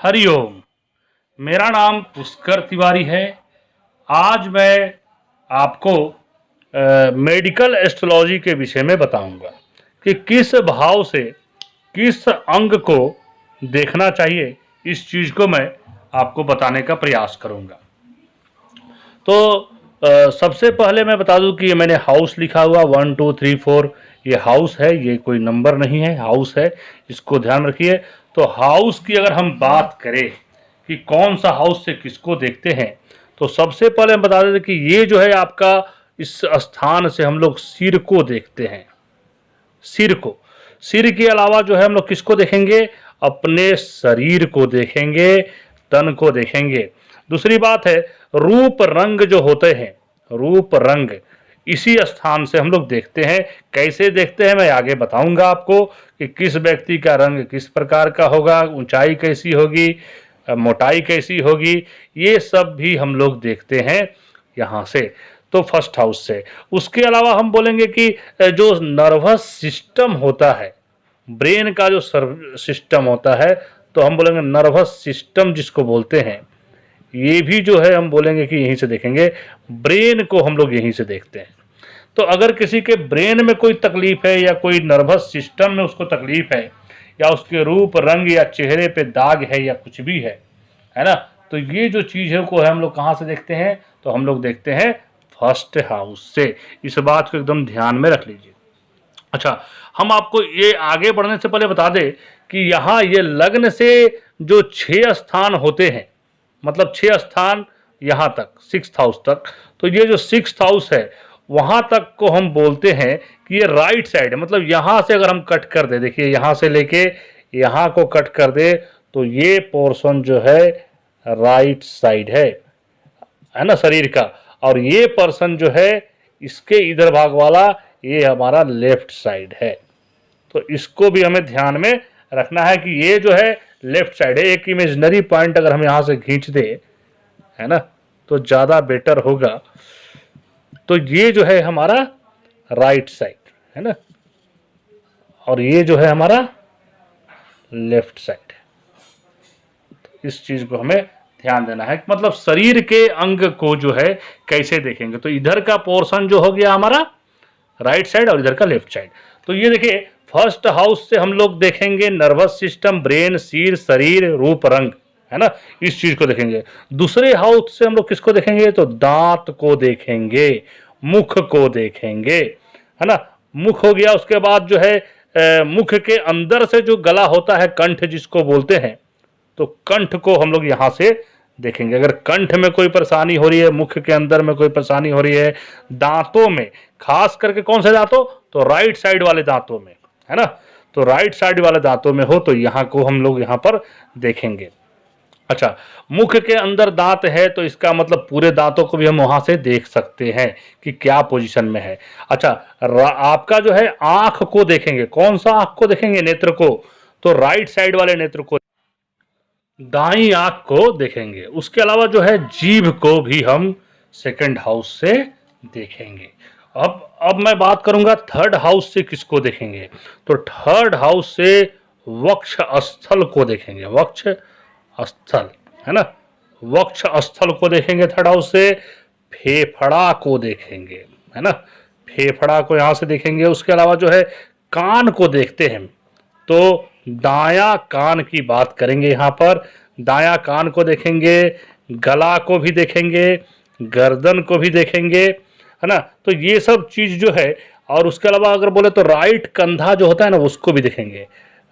हरिओम। मेरा नाम पुष्कर तिवारी है। आज मैं आपको मेडिकल एस्ट्रोलॉजी के विषय में बताऊंगा कि किस भाव से किस अंग को देखना चाहिए। इस चीज़ को मैं आपको बताने का प्रयास करूंगा। तो सबसे पहले मैं बता दूं कि ये मैंने हाउस लिखा हुआ 1 2 3 4 ये हाउस है, ये कोई नंबर नहीं है, हाउस है, इसको ध्यान रखिए। तो हाउस की अगर हम बात करें कि कौन सा हाउस से किसको देखते हैं, तो सबसे पहले हम बता देते कि ये जो है आपका, इस स्थान से हम लोग सिर को देखते हैं। सिर को, सिर के अलावा जो है हम लोग किसको देखेंगे, अपने शरीर को देखेंगे, तन को देखेंगे। दूसरी बात है, रूप रंग जो होते हैं, रूप रंग इसी स्थान से हम लोग देखते हैं। कैसे देखते हैं मैं आगे बताऊंगा आपको कि किस व्यक्ति का रंग किस प्रकार का होगा, ऊंचाई कैसी होगी, मोटाई कैसी होगी, ये सब भी हम लोग देखते हैं यहाँ से। तो फर्स्ट हाउस से। उसके अलावा हम बोलेंगे कि जो नर्वस सिस्टम होता है, ब्रेन का जो सिस्टम होता है, तो हम बोलेंगे नर्वस सिस्टम जिसको बोलते हैं, ये भी जो है हम बोलेंगे कि यहीं से देखेंगे। ब्रेन को हम लोग यहीं से देखते हैं। तो अगर किसी के ब्रेन में कोई तकलीफ है या कोई नर्वस सिस्टम में उसको तकलीफ है, या उसके रूप रंग या चेहरे पे दाग है या कुछ भी है ना, तो ये जो चीज़ है को हम लोग कहाँ से देखते हैं, तो हम लोग देखते हैं फर्स्ट हाउस से। इस बात को एकदम ध्यान में रख लीजिए। अच्छा, हम आपको ये आगे बढ़ने से पहले बता दें कि यहाँ ये लग्न से जो 6 स्थान होते हैं, मतलब 6 स्थान यहाँ तक 6th हाउस तक, तो ये जो 6th हाउस है वहाँ तक को हम बोलते हैं कि ये राइट साइड है। मतलब यहाँ से अगर हम कट कर दे, देखिए यहाँ से लेके यहाँ को कट कर दे, तो ये पोर्शन जो है राइट साइड है ना, शरीर का। और ये पर्सन जो है इसके इधर भाग वाला, ये हमारा लेफ्ट साइड है। तो इसको भी हमें ध्यान में रखना है कि ये जो है लेफ्ट साइड है। एक इमेजिनरी पॉइंट अगर हम यहाँ से खींच दे, है ना, तो ज़्यादा बेटर होगा। तो ये जो है हमारा राइट साइड है ना, और ये जो है हमारा लेफ्ट साइड है। तो इस चीज़ को हमें ध्यान देना है। मतलब शरीर के अंग को जो है कैसे देखेंगे, तो इधर का पोर्शन जो हो गया हमारा राइट साइड और इधर का लेफ्ट साइड। तो ये देखिए, फर्स्ट हाउस से हम लोग देखेंगे नर्वस सिस्टम, ब्रेन, सिर, शरीर, रूप रंग, है ना, इस चीज को देखेंगे। दूसरे हाउस से हम लोग किसको देखेंगे, तो दांत को देखेंगे, मुख को देखेंगे, है ना। मुख हो गया, उसके बाद जो है मुख के अंदर से जो गला होता है, कंठ जिसको बोलते हैं, तो कंठ को हम लोग यहां से देखेंगे। अगर कंठ में कोई परेशानी हो रही है, मुख के अंदर में कोई परेशानी हो रही है, दांतों में, खास करके कौन से दांतों, तो राइट साइड वाले दांतों में, है ना, तो राइट साइड वाले दांतों में हो तो यहाँ को हम लोग यहाँ पर देखेंगे। अच्छा, मुख के अंदर दांत है तो इसका मतलब पूरे दांतों को भी हम वहां से देख सकते हैं कि क्या पोजीशन में है। अच्छा, आपका जो है आंख को देखेंगे। कौन सा आंख को देखेंगे, नेत्र को, तो राइट साइड वाले नेत्र को, दाई आंख को देखेंगे। उसके अलावा जो है जीभ को भी हम सेकंड हाउस से देखेंगे। अब मैं बात करूंगा थर्ड हाउस से किसको देखेंगे, तो थर्ड हाउस से वक्ष स्थल को देखेंगे। वक्ष स्थल, है ना, वक्ष स्थल को देखेंगे थर्ड हाउस से। फेफड़ा को देखेंगे, है ना, फेफड़ा को यहां से देखेंगे। उसके अलावा जो है कान को देखते हैं, तो दाया कान की बात करेंगे यहाँ पर। दाया कान को देखेंगे, गला को भी देखेंगे, गर्दन को भी देखेंगे, है ना। तो ये सब चीज जो है, और उसके अलावा अगर बोले तो राइट कंधा जो होता है ना, उसको भी देखेंगे।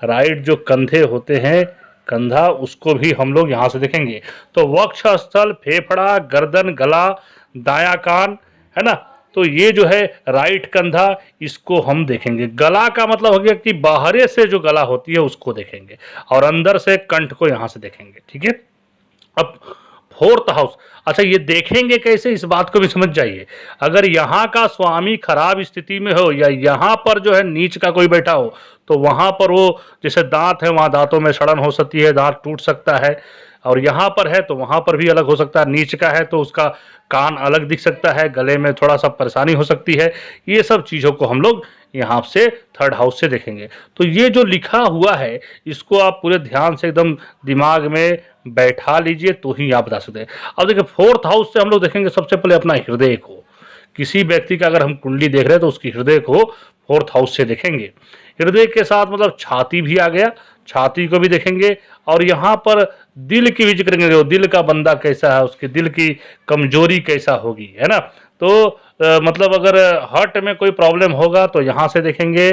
राइट जो कंधे होते हैं, कंधा, उसको भी हम लोग यहाँ से देखेंगे। तो वक्ष स्थल, फेफड़ा, गर्दन, गला, दाया कान, है ना, तो ये जो है राइट कंधा, इसको हम देखेंगे। गला का मतलब हो गया कि बाहरे से जो गला होती है उसको देखेंगे, और अंदर से कंठ को यहाँ से देखेंगे। ठीक है। अब फोर्थ हाउस, अच्छा ये देखेंगे कैसे, इस बात को भी समझ जाइए। अगर यहाँ का स्वामी खराब स्थिति में हो, या यहाँ पर जो है नीच का कोई बैठा हो, तो वहाँ पर वो जैसे दांत है, वहाँ दांतों में सड़न हो सकती है, दांत टूट सकता है। और यहाँ पर है तो वहाँ पर भी अलग हो सकता है। नीच का है तो उसका कान अलग दिख सकता है, गले में थोड़ा सा परेशानी हो सकती है। ये सब चीज़ों को हम लोग यहाँ से थर्ड हाउस से देखेंगे। तो ये जो लिखा हुआ है इसको आप पूरे ध्यान से एकदम दिमाग में बैठा लीजिए तो ही आप बता सकते हैं। अब देखिए फोर्थ हाउस से हम लोग देखेंगे सबसे पहले अपना हृदय को। किसी व्यक्ति का अगर हम कुंडली देख रहे हैं तो उसकी हृदय को फोर्थ हाउस से देखेंगे। हृदय के साथ मतलब छाती भी आ गया, छाती को भी देखेंगे। और यहाँ पर दिल की भी जिक्र करेंगे, दिल का बंदा कैसा है, उसके दिल की कमजोरी कैसा होगी, है ना। तो मतलब अगर हार्ट में कोई प्रॉब्लम होगा तो यहाँ से देखेंगे,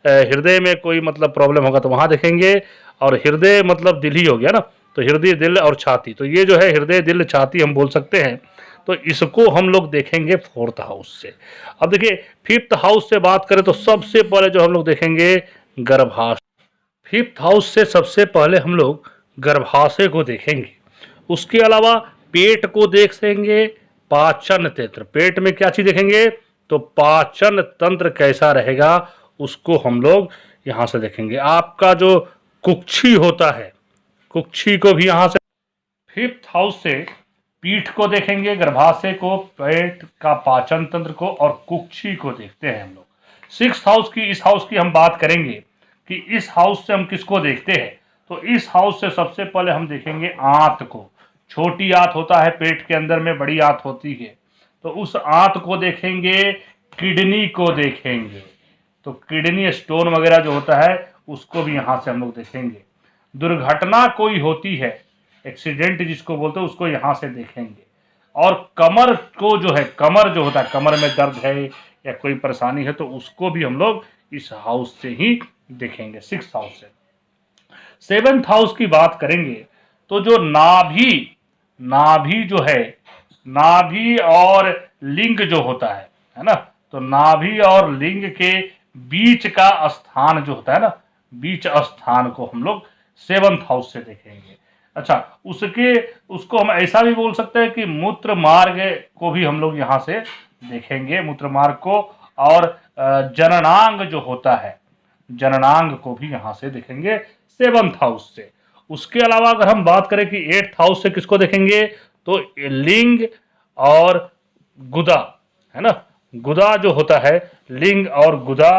हृदय में कोई मतलब प्रॉब्लम होगा तो वहाँ देखेंगे। और हृदय मतलब दिल ही हो गया ना, तो हृदय, दिल और छाती, तो ये जो है हृदय, दिल, छाती हम बोल सकते हैं। तो इसको हम लोग देखेंगे फोर्थ हाउस से। अब देखिए फिफ्थ हाउस से बात करें तो सबसे पहले जो हम लोग देखेंगे गर्भाशय। फिफ्थ हाउस से सबसे पहले हम लोग गर्भाशय को देखेंगे। उसके अलावा पेट को देखेंगे, पाचन तंत्र, पेट में क्या चीज देखेंगे तो पाचन तंत्र कैसा रहेगा उसको हम लोग यहाँ से देखेंगे। आपका जो कुक्षी होता है, कुक्षी को भी यहाँ से। फिफ्थ हाउस से पीठ को देखेंगे, गर्भाशय को, पेट का पाचन तंत्र को और कुक्षी को देखते हैं हम लोग। सिक्स्थ हाउस की, इस हाउस की हम बात करेंगे कि इस हाउस से हम किसको देखते हैं। तो इस हाउस से सबसे पहले हम देखेंगे आंत को। छोटी आंत होता है पेट के अंदर में, बड़ी आंत होती है, तो उस आंत को देखेंगे। किडनी को देखेंगे, तो किडनी स्टोन वगैरह जो होता है उसको भी यहाँ से हम लोग देखेंगे। दुर्घटना कोई होती है, एक्सीडेंट जिसको बोलते हैं, उसको यहाँ से देखेंगे। और कमर को जो है, कमर जो होता है, कमर में दर्द है या कोई परेशानी है तो उसको भी हम लोग इस हाउस से ही देखेंगे, सिक्स्थ हाउस से। सेवेंथ हाउस की बात करेंगे तो जो नाभि, नाभि जो है, नाभि और लिंग जो होता है ना, तो नाभि और लिंग के बीच का स्थान जो होता है ना, बीच स्थान को हम लोग सेवंथ हाउस से देखेंगे। अच्छा, उसको हम ऐसा भी बोल सकते हैं कि मूत्र मार्ग को भी हम लोग यहाँ से देखेंगे, मूत्र मार्ग को। और जननांग जो होता है, जननांग को भी यहाँ से देखेंगे सेवंथ हाउस से। उसके अलावा अगर हम बात करें कि एट्थ हाउस से किसको देखेंगे तो लिंग और गुदा, है ना। गुदा जो होता है, लिंग और गुदा,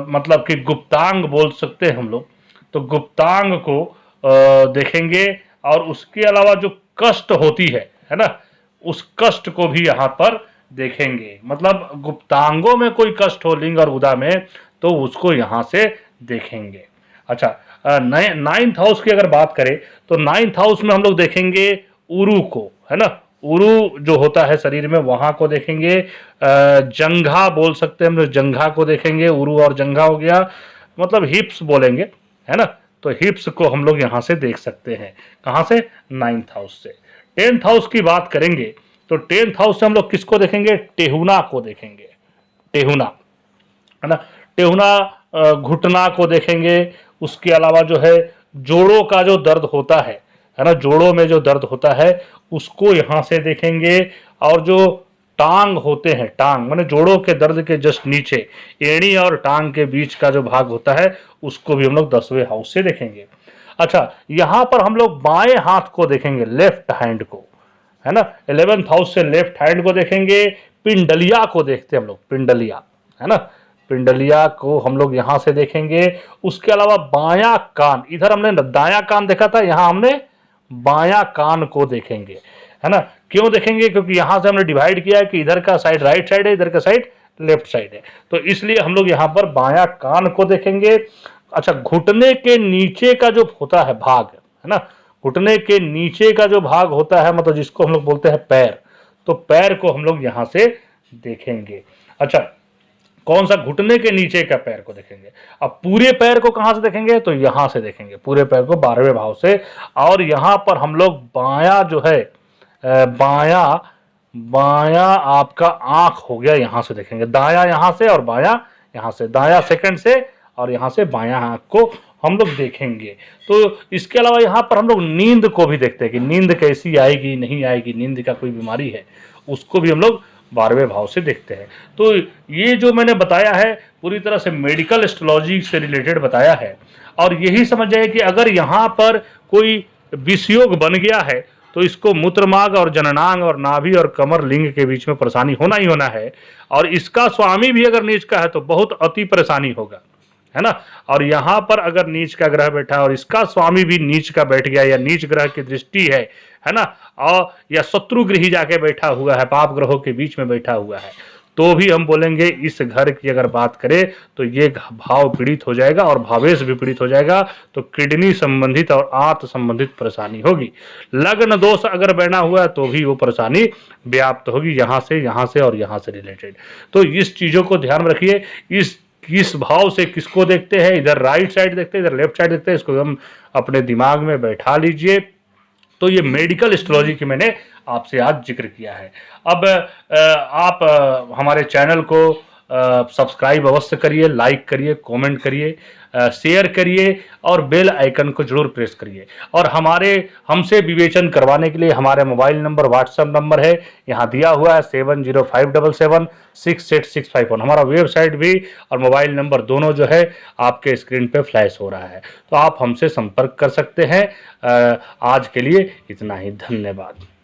मतलब कि गुप्तांग बोल सकते हैं हम लोग, तो गुप्तांग को देखेंगे। और उसके अलावा जो कष्ट होती है ना, उस कष्ट को भी यहाँ पर देखेंगे। मतलब गुप्तांगों में कोई कष्ट हो लिंग और गुदा में तो उसको यहाँ से देखेंगे। अच्छा, नाइन्थ हाउस की अगर बात करें तो नाइन्थ हाउस में हम लोग देखेंगे उरु को, है ना। उरु जो होता है शरीर में वहां को देखेंगे। जंघा बोल सकते हैं हम लोग, जंघा को देखेंगे। उरु और जंघा हो गया, मतलब हिप्स बोलेंगे, है ना। तो हिप्स को हम लोग यहाँ से देख सकते हैं, कहाँ से, नाइन्थ हाउस से। टेंथ हाउस की बात करेंगे तो टेंथ हाउस से हम लोग किसको देखेंगे, टेहुना को देखेंगे, टेहुना, है ना। टेहुना घुटना को देखेंगे। उसके अलावा जो है जोड़ों का जो दर्द होता है ना, जोड़ों में जो दर्द होता है उसको यहाँ से देखेंगे। और जो टांग होते हैं, टांग माने जोड़ों के दर्द के जस्ट नीचे, एड़ी और टांग के बीच का जो भाग होता है उसको भी हम लोग 10वें हाउस से देखेंगे। अच्छा, यहाँ पर हम लोग बाएं हाथ को देखेंगे, लेफ्ट हैंड को, है ना। 11th हाउस से लेफ्ट हैंड को देखेंगे। पिंडलिया को देखते हैं हम लोग, पिंडलिया, है ना, पिंडलिया को हम लोग यहाँ से देखेंगे। उसके अलावा बायां कान, इधर हमने दायां कान देखा था, यहाँ हमने बायां कान को देखेंगे, है ना। क्यों देखेंगे, क्योंकि यहाँ से हमने डिवाइड किया है कि इधर का साइड राइट साइड है, इधर का साइड लेफ्ट साइड है, तो इसलिए हम लोग यहाँ पर बायां कान को देखेंगे। अच्छा, घुटने के नीचे का जो होता है भाग, है ना, घुटने के नीचे का जो भाग होता है, मतलब जिसको हम लोग बोलते हैं पैर, तो पैर को हम लोग यहाँ से देखेंगे। अच्छा, कौन सा, घुटने के नीचे का पैर को देखेंगे। अब पूरे पैर को कहां से देखेंगे तो यहां से देखेंगे, पूरे पैर को 12वें भाव से। और यहां पर हम लोग बायां जो है, बायां बायां आपका आंख हो गया, यहां से देखेंगे। दायां यहां से और बायां यहां से, दायां सेकंड से और यहां से बायां आंख को हम लोग देखेंगे। तो इसके अलावा यहाँ पर हम लोग नींद को भी देखते हैं कि नींद कैसी आएगी, नहीं आएगी, नींद का कोई बीमारी है उसको भी हम लोग 12वें भाव से देखते हैं। तो ये जो मैंने बताया है पूरी तरह से मेडिकल एस्ट्रोलॉजी से रिलेटेड बताया है। और यही समझ जाए कि अगर यहाँ पर कोई विषयोग बन गया है तो इसको मूत्रमार्ग और जननांग और नाभि और कमर लिंग के बीच में परेशानी होना ही होना है। और इसका स्वामी भी अगर नीच का है तो बहुत अति परेशानी होगा, है ना। और यहाँ पर अगर नीच का ग्रह बैठा और इसका स्वामी भी नीच का बैठ गया या नीच ग्रह की दृष्टि है ना, और या शत्रु गृह जाके बैठा हुआ है, पाप ग्रहों के बीच में बैठा हुआ है, तो भी हम बोलेंगे इस घर की अगर बात करें तो ये भाव पीड़ित हो जाएगा और भावेश भी पीड़ित हो जाएगा। तो किडनी संबंधित और आंत संबंधित परेशानी होगी। लग्न दोष अगर बना हुआ है तो भी वो परेशानी व्याप्त होगी, यहाँ से और यहाँ से रिलेटेड। तो इस चीज़ों को ध्यान में रखिए। इस किस भाव से किसको देखते हैं, इधर राइट साइड देखते हैं, इधर लेफ्ट साइड देखते हैं, इसको हम अपने दिमाग में बैठा लीजिए। तो ये मेडिकल एस्ट्रोलॉजी की मैंने आपसे आज जिक्र किया है। अब आप हमारे चैनल को सब्सक्राइब अवश्य करिए, लाइक करिए, कमेंट करिए, शेयर करिए और बेल आइकन को जरूर प्रेस करिए। और हमसे विवेचन करवाने के लिए हमारे मोबाइल नंबर, व्हाट्सएप नंबर है यहाँ दिया हुआ है 7057768651। हमारा वेबसाइट भी और मोबाइल नंबर दोनों जो है आपके स्क्रीन पे फ्लैश हो रहा है, तो आप हमसे संपर्क कर सकते हैं। आज के लिए इतना ही, धन्यवाद।